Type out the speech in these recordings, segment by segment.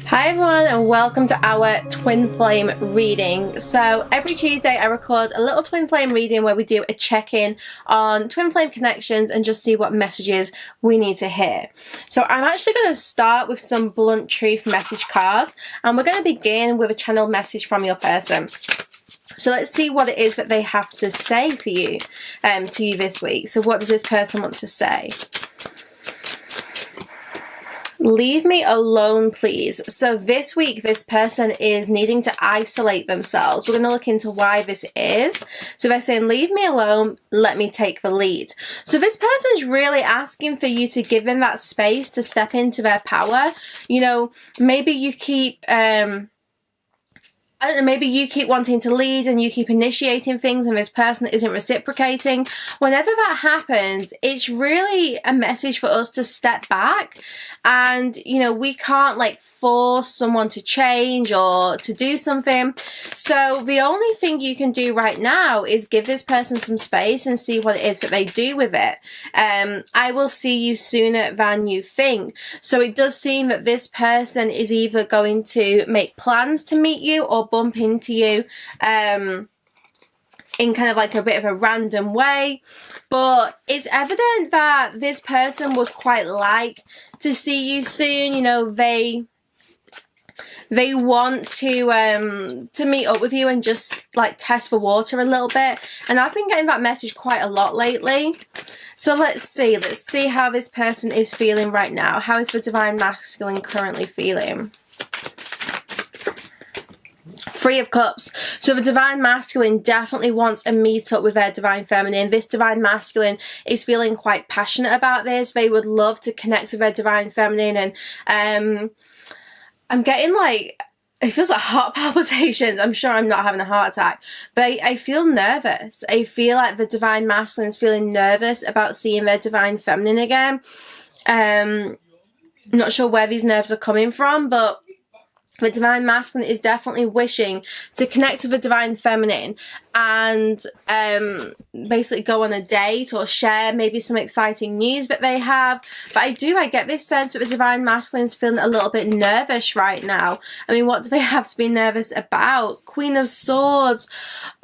Hi everyone and welcome to our twin flame reading. So every Tuesday I record a little twin flame reading where we do a check-in on twin flame connections and just see what messages we need to hear. So I'm actually going to start with some blunt truth message cards, and we're going to begin with a channeled message from your person. So let's see what it is that they have to say for you, to you this week. So what does this person want to say? Leave me alone, please. So this week, this person is needing to isolate themselves. We're going to look into why this is. So they're saying, leave me alone, let me take the lead. So this person's really asking for you to give them that space to step into their power. You know, maybe you keep... I don't know, maybe you keep wanting to lead and you keep initiating things and this person isn't reciprocating. Whenever that happens, it's really a message for us to step back. And, you know, we can't like force someone to change or to do something. So the only thing you can do right now is give this person some space and see what it is that they do with it. I will see you sooner than you think. So it does seem that this person is either going to make plans to meet you or bump into you in kind of like a bit of a random way, but it's evident that this person would quite like to see you soon. You know, they want to meet up with you and just like test the water a little bit, and I've been getting that message quite a lot lately. So let's see how this person is feeling right now. How is the divine masculine currently feeling? Three of Cups. So the divine masculine definitely wants a meet up with their divine feminine. This divine masculine is feeling quite passionate about this. They would love to connect with their divine feminine, and I'm getting like, it feels like heart palpitations. I'm sure I'm not having a heart attack, but I feel nervous. I feel like the divine masculine is feeling nervous about seeing their divine feminine again. I'm not sure where these nerves are coming from, but the divine masculine is definitely wishing to connect with the divine feminine and basically go on a date or share maybe some exciting news that they have. But I get this sense that the divine masculine is feeling a little bit nervous right now. I mean, what do they have to be nervous about? Queen of Swords.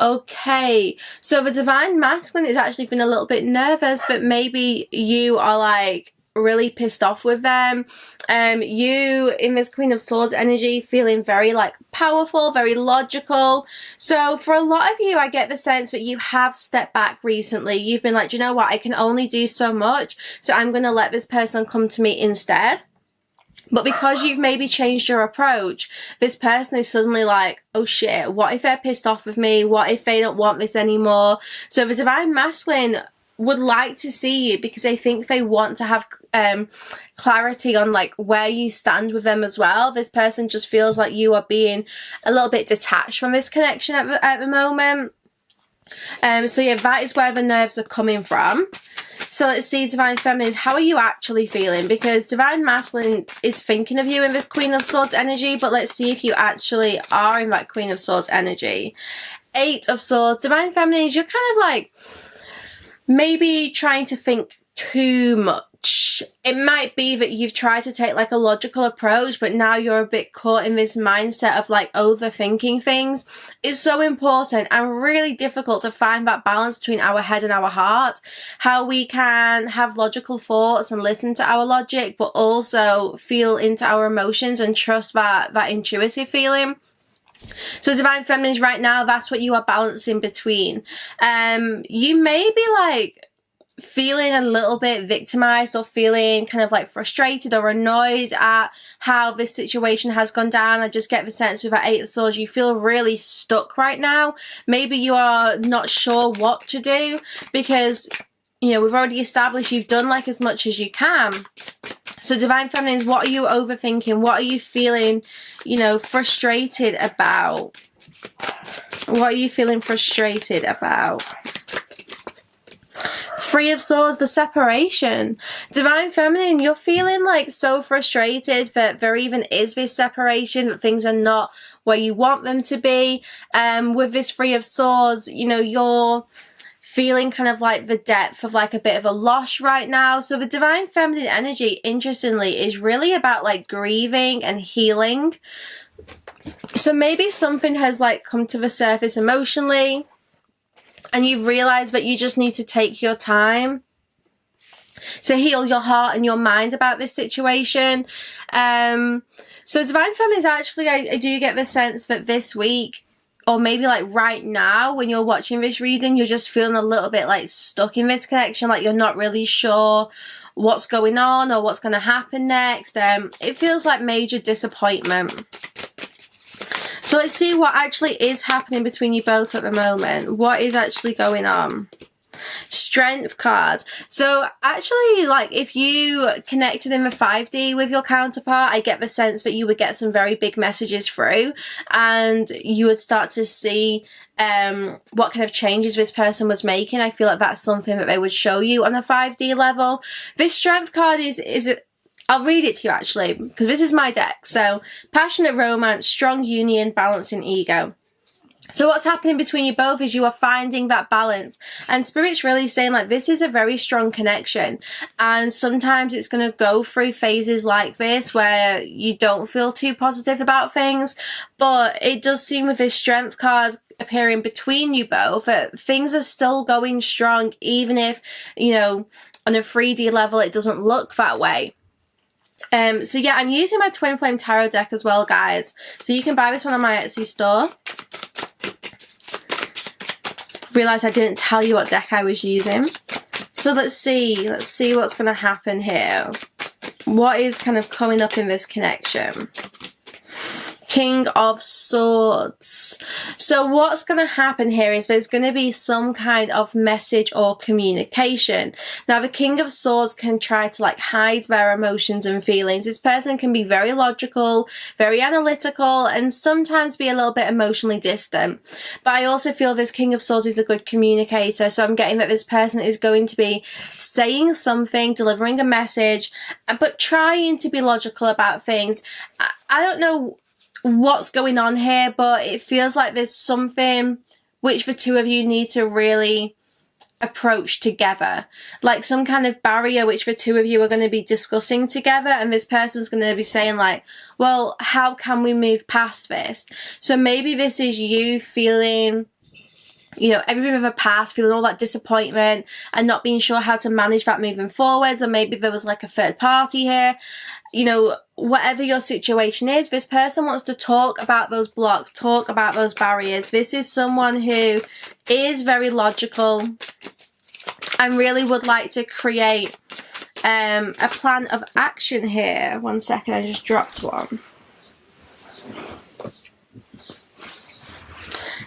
Okay, so the divine masculine is actually feeling a little bit nervous, but maybe you are like really pissed off with them. You in this Queen of Swords energy feeling very like powerful, very logical. So for a lot of you, I get the sense that you have stepped back recently. You've been like, do you know what, I can only do so much, so I'm going to let this person come to me instead. But because you've maybe changed your approach, this person is suddenly like, oh shit, what if they're pissed off with me? What if they don't want this anymore? So the divine masculine would like to see you because I think they want to have clarity on like where you stand with them as well. This person just feels like you are being a little bit detached from this connection at the moment. So yeah, that is where the nerves are coming from. So let's see, divine feminine, how are you actually feeling? Because divine masculine is thinking of you in this Queen of Swords energy, but let's see if you actually are in that Queen of Swords energy. Eight of Swords, divine feminine, you're kind of like maybe trying to think too much. It might be that you've tried to take like a logical approach, but now you're a bit caught in this mindset of like overthinking things. It's so important and really difficult to find that balance between our head and our heart. How we can have logical thoughts and listen to our logic, but also feel into our emotions and trust that intuitive feeling. So divine feminine right now, that's what you are balancing between. You may be like feeling a little bit victimized or feeling kind of like frustrated or annoyed at how this situation has gone down. I just get the sense with that Eight of Swords, you feel really stuck right now. Maybe you are not sure what to do because, you know, we've already established you've done like as much as you can. So divine feminines, what are you overthinking? What are you feeling, you know, frustrated about? What are you feeling frustrated about? Three of Swords, the separation. Divine feminine, you're feeling like so frustrated that there even is this separation, that things are not where you want them to be. With this Three of Swords, you know, you're feeling kind of like the depth of like a bit of a loss right now. So the divine feminine energy, interestingly, is really about like grieving and healing. So maybe something has like come to the surface emotionally and you've realized that you just need to take your time to heal your heart and your mind about this situation. So divine feminine is actually, I do get the sense that this week, or maybe like right now when you're watching this reading, you're just feeling a little bit like stuck in this connection, like you're not really sure what's going on or what's going to happen next. It feels like major disappointment. So let's see what actually is happening between you both at the moment. What is actually going on? Strength card. So actually, like, if you connected in the 5D with your counterpart, I get the sense that you would get some very big messages through and you would start to see what kind of changes this person was making. I feel like that's something that they would show you on a 5D level. This strength card is I'll read it to you actually, because this is my deck. So passionate romance, strong union, balancing ego. So what's happening between you both is you are finding that balance, and Spirit's really saying like this is a very strong connection, and sometimes it's going to go through phases like this where you don't feel too positive about things, but it does seem with this strength card appearing between you both that things are still going strong, even if, you know, on a 3D level it doesn't look that way. So yeah, I'm using my Twinflame tarot deck as well, guys, so you can buy this one on my Etsy store. Realised I didn't tell you what deck I was using. So let's see what's going to happen here. What is kind of coming up in this connection? King of Swords. So what's going to happen here is there's going to be some kind of message or communication. Now the King of Swords can try to like hide their emotions and feelings. This person can be very logical, very analytical, and sometimes be a little bit emotionally distant. But I also feel this King of Swords is a good communicator. So I'm getting that this person is going to be saying something, delivering a message, but trying to be logical about things. I don't know what's going on here, but it feels like there's something which the two of you need to really approach together, like some kind of barrier which the two of you are going to be discussing together, and this person's going to be saying like, well, how can we move past this? So maybe this is you feeling, you know, everything of the past, feeling all that disappointment and not being sure how to manage that moving forwards, or maybe there was like a third party here. You know, whatever your situation is, this person wants to talk about those blocks, talk about those barriers. This is someone who is very logical and really would like to create a plan of action here. One second, I just dropped one.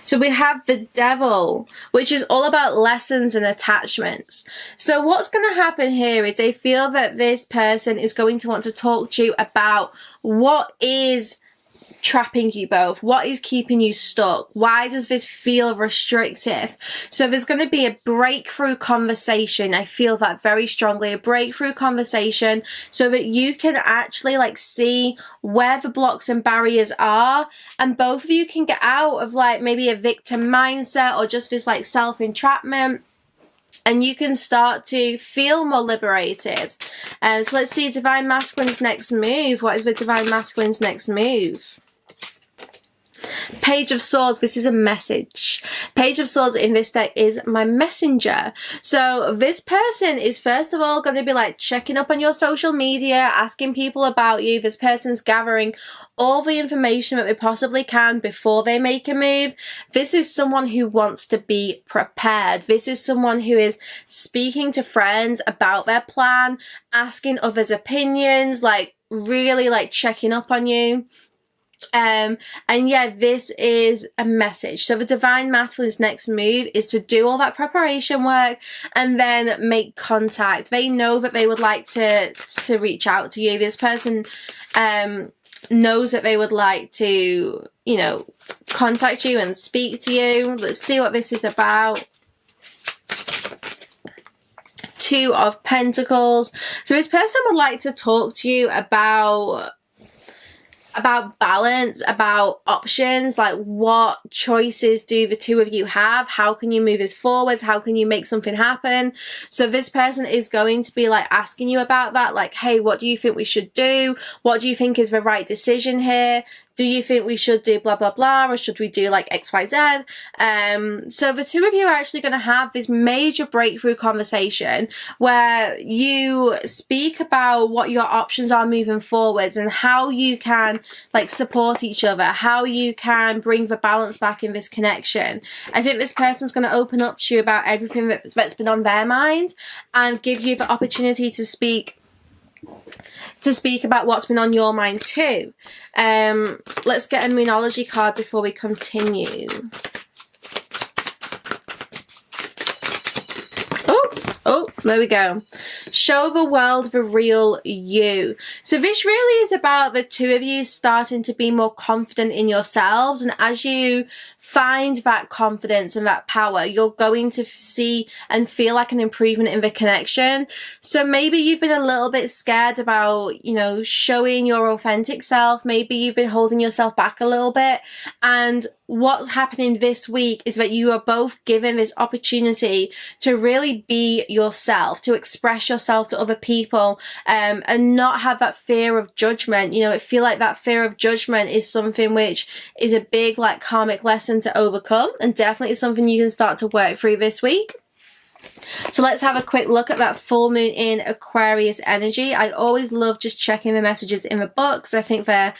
So we have the Devil, which is all about lessons and attachments. So what's going to happen here is I feel that this person is going to want to talk to you about what is trapping you both, what is keeping you stuck, why does this feel restrictive. So there's going to be a breakthrough conversation. I feel that very strongly, a breakthrough conversation, so that you can actually like see where the blocks and barriers are, and both of you can get out of like maybe a victim mindset or just this like self-entrapment, and you can start to feel more liberated. So let's see Divine Masculine's next move. What is the Divine Masculine's next move? Page of Swords. This is a message. Page of Swords in this deck is my messenger. So this person is first of all going to be like checking up on your social media, asking people about you. This person's gathering all the information that they possibly can before they make a move. This is someone who wants to be prepared. This is someone who is speaking to friends about their plan, asking others' opinions, like really like checking up on you. And yeah, this is a message. So the Divine Masculine's next move is to do all that preparation work and then make contact. They know that they would like to reach out to you. This person knows that they would like to, you know, contact you and speak to you. Let's see what this is about. Two of Pentacles. So this person would like to talk to you about about balance, about options, like what choices do the two of you have? How can you move this forwards? How can you make something happen? So this person is going to be like asking you about that, like, hey, what do you think we should do? What do you think is the right decision here? Do you think we should do blah, blah, blah, or should we do like X, Y, Z? So the two of you are actually going to have this major breakthrough conversation where you speak about what your options are moving forwards and how you can like support each other, how you can bring the balance back in this connection. I think this person's going to open up to you about everything that's been on their mind and give you the opportunity to speak about what's been on your mind too. Let's get a Moonology card before we continue. Oh, there we go. Show the world the real you. So this really is about the two of you starting to be more confident in yourselves. And as you find that confidence and that power, you're going to see and feel like an improvement in the connection. So maybe you've been a little bit scared about, you know, showing your authentic self. Maybe you've been holding yourself back a little bit. And what's happening this week is that you are both given this opportunity to really be yourself, to express yourself to other people, and not have that fear of judgment. You know, I feel like that fear of judgment is something which is a big like karmic lesson to overcome, and definitely something you can start to work through this week. So let's have a quick look at that full moon in Aquarius energy. I always love just checking the messages in the books. I think they're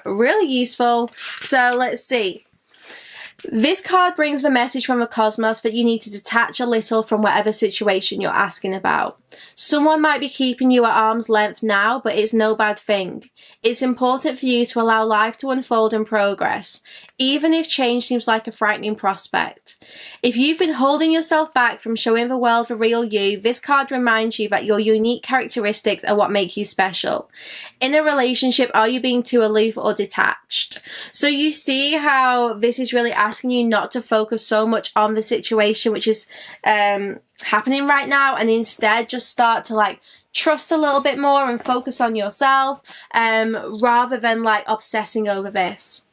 really useful. So let's see. This card brings the message from the cosmos that you need to detach a little from whatever situation you're asking about. Someone might be keeping you at arm's length now, but it's no bad thing. It's important for you to allow life to unfold and progress, even if change seems like a frightening prospect. If you've been holding yourself back from showing the world the real you, this card reminds you that your unique characteristics are what make you special. In a relationship, are you being too aloof or detached? So you see how this is really asking you not to focus so much on the situation which is happening right now, and instead just start to like trust a little bit more and focus on yourself, rather than like obsessing over this.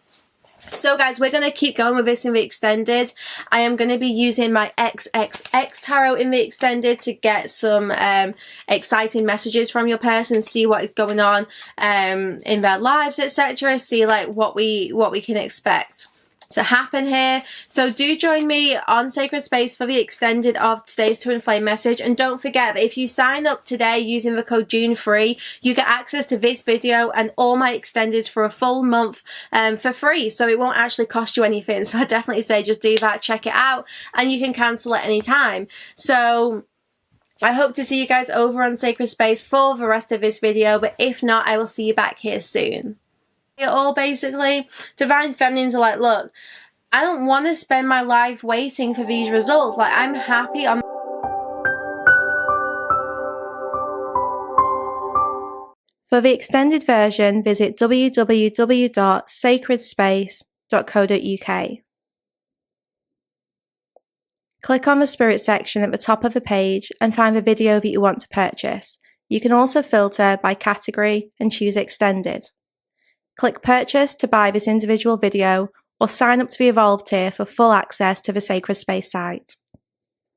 So guys, we're going to keep going with this in the extended. I am going to be using my XXX tarot in the extended to get some exciting messages from your person, see what is going on in their lives, etc. See like what we can expect to happen here. So do join me on Sacred Space for the extended of today's Twinflame message, and don't forget that if you sign up today using the code JUNE3, you get access to this video and all my extendeds for a full month for free, so it won't actually cost you anything. So I definitely say just do that, check it out, and you can cancel at any time. So I hope to see you guys over on Sacred Space for the rest of this video, but if not, I will see you back here soon. All basically, divine feminines are like, look, I don't want to spend my life waiting for these results. Like, I'm happy on. For the extended version, visit www.sacredspace.co.uk. Click on the Spirit section at the top of the page and find the video that you want to purchase. You can also filter by category and choose Extended. Click Purchase to buy this individual video, or sign up to the Evolved tier for full access to the Sacred Space site.